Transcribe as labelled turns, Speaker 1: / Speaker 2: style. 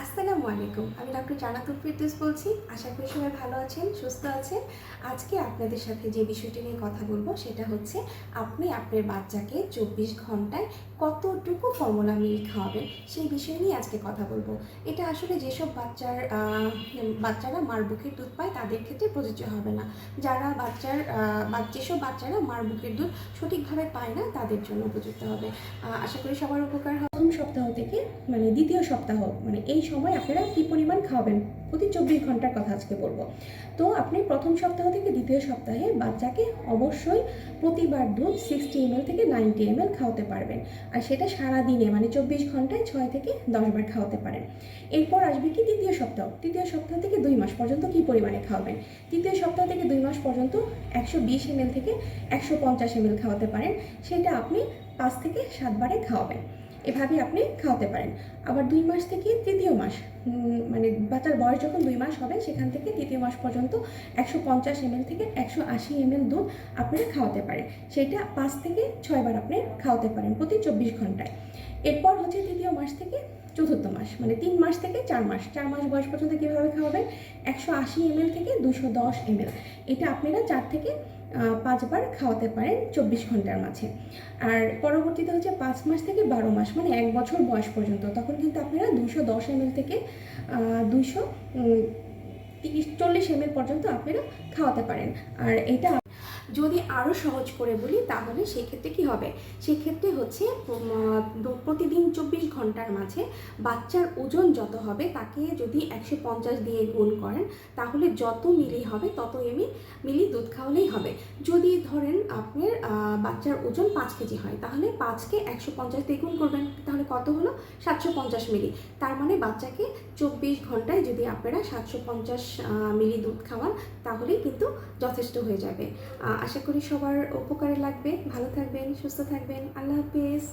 Speaker 1: আসসালামু আলাইকুম। আমি ডক্টর জান্নাতুল ফেরদৌস বলছি। আশা করি সবাই ভালো আছেন, সুস্থ আছেন। আজকে আপনাদের সাথে যে বিষয়টি নিয়ে কথা বলবো সেটা হচ্ছে আপনি আপনার বাচ্চাকে 24 ঘন্টায় কতটুকু ফর্মুলা মিল্ক খাওয়াবেন সেই বিষয় নিয়ে আজকে কথা বলবো। এটা আসলে যেসব বাচ্চারা মার বুকের দুধ পায় তাদের ক্ষেত্রে প্রযোজ্য হবে না। যারা যেসব বাচ্চারা মার বুকের দুধ সঠিকভাবে পায় না তাদের জন্য উপযুক্ত হবে। আশা করি সবার উপকার হবে। প্রথম সপ্তাহ থেকে দ্বিতীয় সপ্তাহ এই সময় আপনারা কী পরিমাণ খাওয়াবেন প্রতি 24 ঘন্টার কথা আজকে বলবো। তো আপনি প্রথম সপ্তাহ থেকে দ্বিতীয় সপ্তাহে বাচ্চাকে অবশ্যই প্রতিবার দুধ 60 ml থেকে 90 ml খাওয়াতে পারবেন, আর সেটা সারাদিনে 24 ঘন্টায় 6 থেকে 10 বার খাওয়াতে পারেন। এরপর আসবে কি তৃতীয় সপ্তাহ থেকে 2 মাস পর্যন্ত কী পরিমাণে খাওয়াবেন। তৃতীয় সপ্তাহ থেকে 2 মাস পর্যন্ত 120 ml থেকে 150 ml খাওয়াতে পারেন, সেটা আপনি 5 থেকে 7 বারে খাওয়াবেন। এভাবে আপনি খাওয়াতে পারেন। আবার 2 মাস থেকে তৃতীয় মাস বাচ্চার বয়স যখন 2 মাস হবে সেখান থেকে তৃতীয় মাস পর্যন্ত 150 ml থেকে 180 ml দুধ আপনারা খাওয়াতে পারেন, সেটা 5 থেকে 6 বার আপনি খাওয়াতে পারেন প্রতি 24 ঘন্টায়। এরপর হচ্ছে তৃতীয় মাস থেকে চতুর্থ মাস 3 মাস থেকে 4 মাস বয়স পর্যন্ত কীভাবে খাওয়াবেন। 180 ml থেকে 210 ml, এটা আপনারা 4 থেকে 5 বার খাওয়াতে পারেন 24 ঘন্টার মাঝে। আর পরবর্তীতে হচ্ছে 5 মাস থেকে 12 মাস 1 বছর বয়স পর্যন্ত, তখন কিন্তু আপনারা 210 ml থেকে 240 ml পর্যন্ত আপনারা খাওয়াতে পারেন। আর এটা যদি আরও সহজ করে বলি তাহলে সেক্ষেত্রে কী হবে, সেক্ষেত্রে হচ্ছে প্রতিদিন 24 ঘন্টার মাঝে বাচ্চার ওজন যত হবে তাকে যদি 150 দিয়ে গুণ করেন তাহলে যত মিলি হবে তত মিলি দুধ খাওয়ালেই হবে। যদি ধরেন আপনার বাচ্চার ওজন 5 কেজি হয় তাহলে 5কে 150 দিয়ে গুণ করবেন, তাহলে কত হলো 750 মিলি। তার মানে বাচ্চাকে 24 ঘন্টায় যদি আপনারা 750 মিলি দুধ খাওয়ান তাহলেই কিন্তু যথেষ্ট হয়ে যাবে। আশা করি সবার উপকারে লাগবে। ভালো থাকবেন, সুস্থ থাকবেন। আল্লাহ হাফেজ।